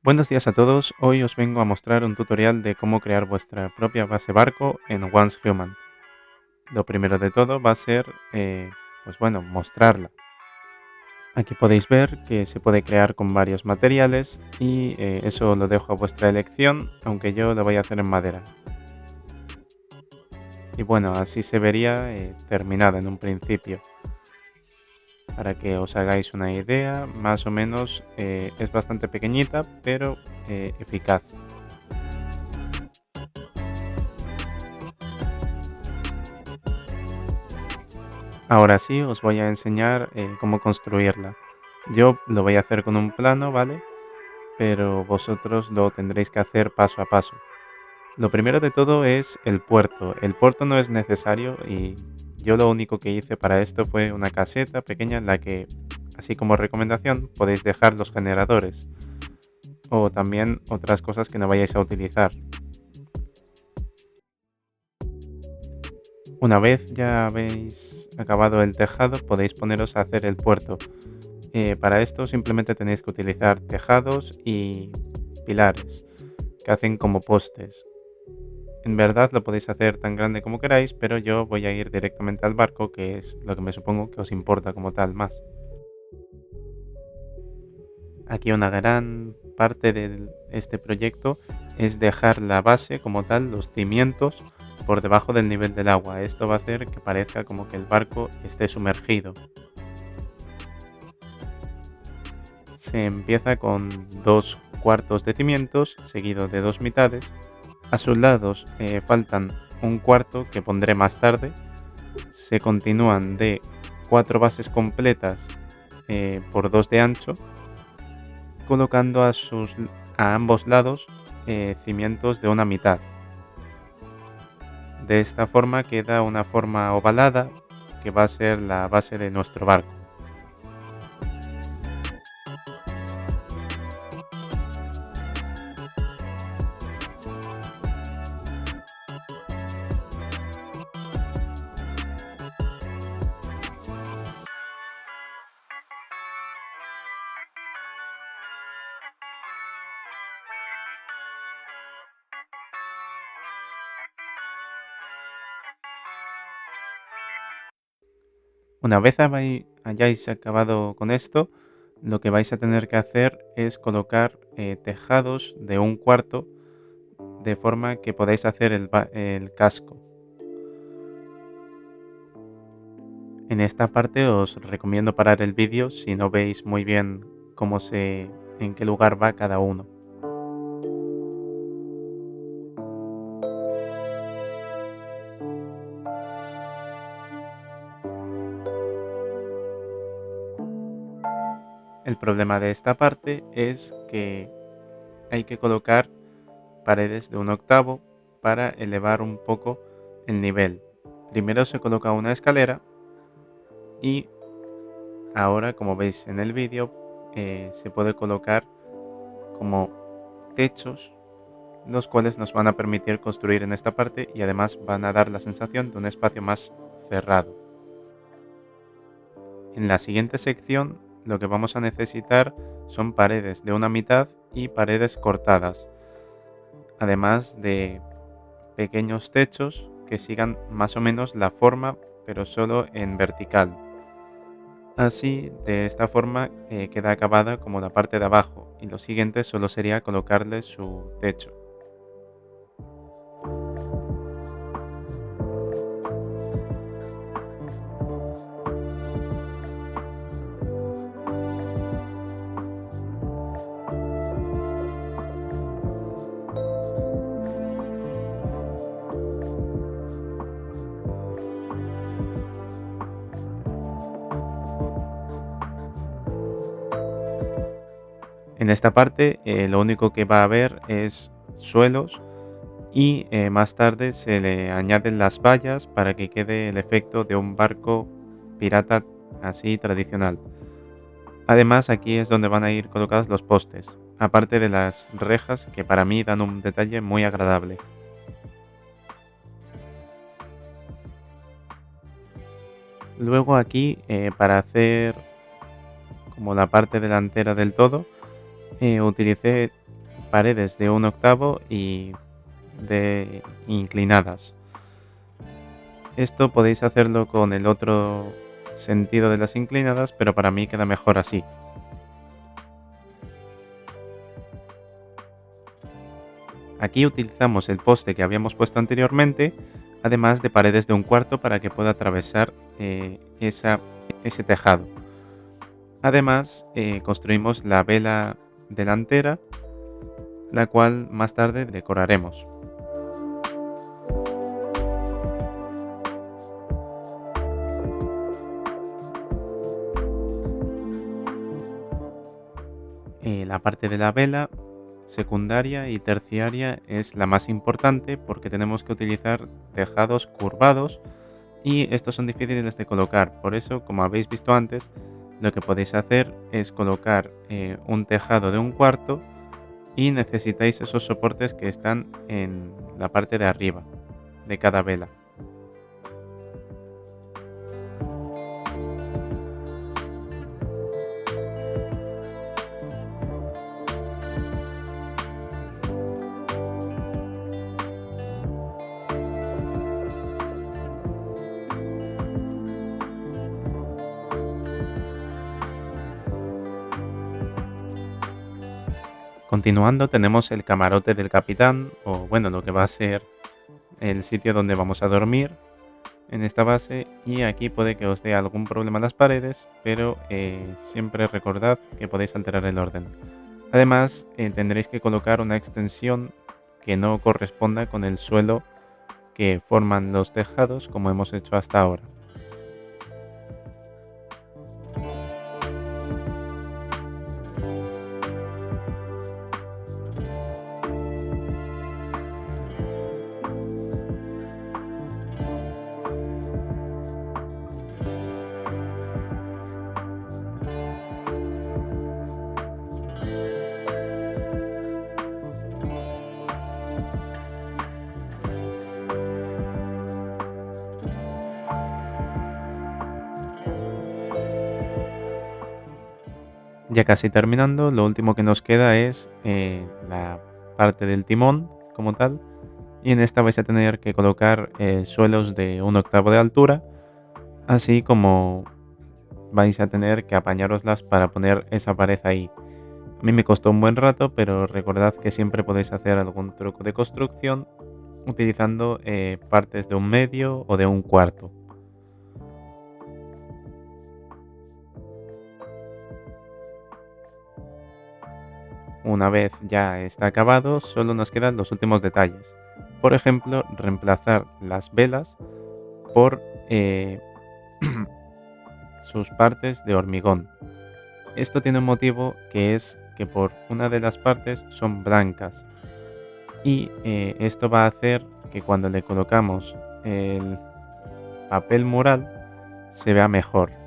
Buenos días a todos, hoy os vengo a mostrar un tutorial de cómo crear vuestra propia base barco en Once Human. Lo primero de todo va a ser, mostrarla. Aquí podéis ver que se puede crear con varios materiales y eso lo dejo a vuestra elección, aunque yo lo voy a hacer en madera. Y bueno, así se vería terminada en un principio. Para que os hagáis una idea, más o menos es bastante pequeñita, pero eficaz. Ahora sí, os voy a enseñar cómo construirla. Yo lo voy a hacer con un plano, ¿vale? Pero vosotros lo tendréis que hacer paso a paso. Lo primero de todo es el puerto. El puerto no es necesario y yo lo único que hice para esto fue una caseta pequeña en la que, así como recomendación, podéis dejar los generadores o también otras cosas que no vayáis a utilizar. Una vez ya habéis acabado el tejado, podéis poneros a hacer el puerto. Para esto simplemente tenéis que utilizar tejados y pilares que hacen como postes. En verdad lo podéis hacer tan grande como queráis, pero yo voy a ir directamente al barco, que es lo que me supongo que os importa como tal más. Aquí una gran parte de este proyecto es dejar la base como tal, los cimientos, por debajo del nivel del agua. Esto va a hacer que parezca como que el barco esté sumergido. Se empieza con 2 cuartos de cimientos, seguido de 2 mitades. A sus lados faltan un cuarto que pondré más tarde. Se continúan de 4 bases completas por 2 de ancho, colocando a ambos lados cimientos de una mitad. De esta forma queda una forma ovalada que va a ser la base de nuestro barco. Una vez hayáis acabado con esto, lo que vais a tener que hacer es colocar tejados de un cuarto de forma que podáis hacer el casco. En esta parte os recomiendo parar el vídeo si no veis muy bien en qué lugar va cada uno. El problema de esta parte es que hay que colocar paredes de 1/8 para elevar un poco el nivel. Primero se coloca una escalera y ahora, como veis en el vídeo, se puede colocar como techos, los cuales nos van a permitir construir en esta parte y además van a dar la sensación de un espacio más cerrado. En la siguiente sección lo que vamos a necesitar son paredes de una mitad y paredes cortadas, además de pequeños techos que sigan más o menos la forma, pero solo en vertical. Así, de esta forma, queda acabada como la parte de abajo y lo siguiente solo sería colocarle su techo. En esta parte lo único que va a haber es suelos y más tarde se le añaden las vallas para que quede el efecto de un barco pirata así tradicional. Además, aquí es donde van a ir colocados los postes, aparte de las rejas que para mí dan un detalle muy agradable. Luego aquí, para hacer como la parte delantera del todo, utilicé paredes de 1/8 y de inclinadas. Esto podéis hacerlo con el otro sentido de las inclinadas, pero para mí queda mejor así. Aquí utilizamos el poste que habíamos puesto anteriormente, además de paredes de 1/4 para que pueda atravesar ese tejado. Además, construimos la vela delantera, la cual más tarde decoraremos. La parte de la vela secundaria y terciaria es la más importante porque tenemos que utilizar tejados curvados y estos son difíciles de colocar. Por eso, como habéis visto antes, lo que podéis hacer es colocar un tejado de 1/4 y necesitáis esos soportes que están en la parte de arriba de cada vela. Continuando tenemos el camarote del capitán, o bueno, lo que va a ser el sitio donde vamos a dormir en esta base, y aquí puede que os dé algún problema las paredes, pero siempre recordad que podéis alterar el orden. Además, tendréis que colocar una extensión que no corresponda con el suelo que forman los tejados como hemos hecho hasta ahora. Ya casi terminando, lo último que nos queda es la parte del timón como tal, y en esta vais a tener que colocar suelos de 1/8 de altura, así como vais a tener que apañároslas para poner esa pared ahí. A mí me costó un buen rato, pero recordad que siempre podéis hacer algún truco de construcción utilizando partes de 1/2 o de 1/4. Una vez ya está acabado, solo nos quedan los últimos detalles. Por ejemplo, reemplazar las velas por sus partes de hormigón. Esto tiene un motivo, que es que por una de las partes son blancas y esto va a hacer que cuando le colocamos el papel mural se vea mejor.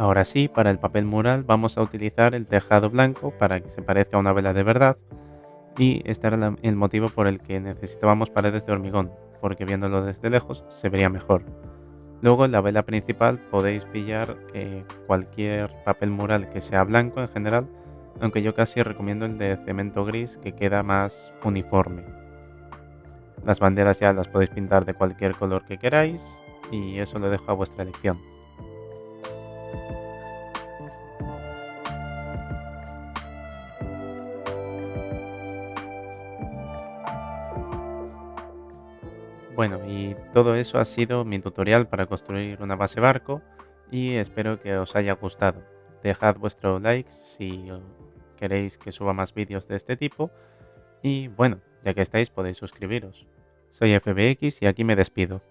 Ahora sí, para el papel mural vamos a utilizar el tejado blanco para que se parezca a una vela de verdad, y este era el motivo por el que necesitábamos paredes de hormigón, porque viéndolo desde lejos se vería mejor. Luego en la vela principal podéis pillar cualquier papel mural que sea blanco en general, aunque yo casi recomiendo el de cemento gris, que queda más uniforme. Las banderas ya las podéis pintar de cualquier color que queráis y eso lo dejo a vuestra elección. Bueno, y todo eso ha sido mi tutorial para construir una base barco y espero que os haya gustado. Dejad vuestro like si queréis que suba más vídeos de este tipo y bueno, ya que estáis podéis suscribiros. Soy FBX y aquí me despido.